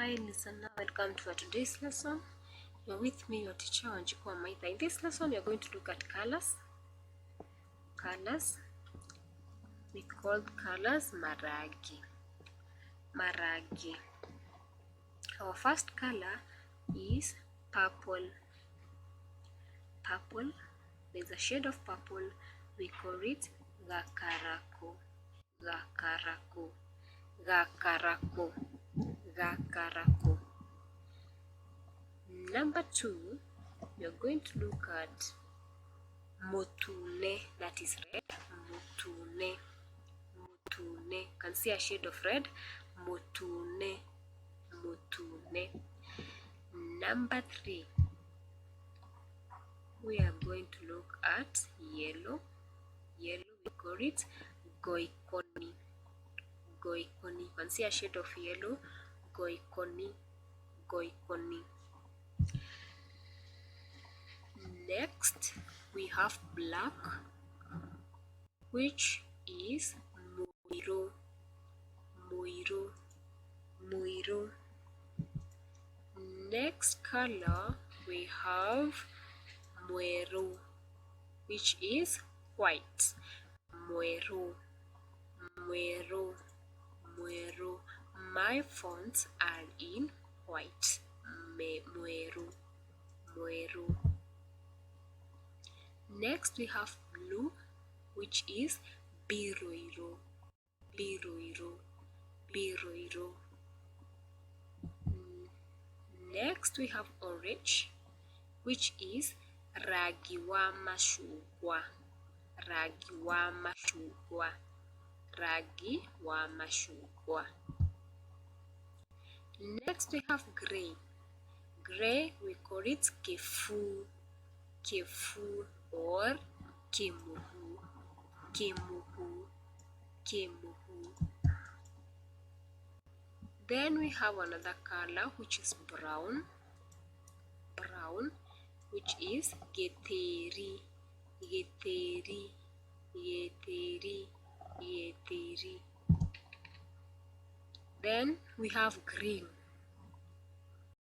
Hi listener, welcome to today's lesson. You're with me, your teacher Njikwa. In this lesson, you're going to look at colors. We call colors maragi. Our first color is purple. There's a shade of purple. We call it gakarako. Number 2, you're going to look at motune, that is red. Motune. You can see a shade of red. Motune. Number 3, we are going to look at yellow. We call it Ngoikoni. You can see a shade of yellow. Ngoikoni. Next, we have black, which is Mbirûirû. Next color, we have Mbirûirû, which is white. Mbirûirû. My fonts are in white. Mbirûirû. Next, we have blue, which is Mbirûirû. Next, we have orange, which is Rangi wa macungwa. Next, we have gray. We call it Kîbuu or kîmûhû. Then we have another color, which is brown, which is gîtîri. Then we have green.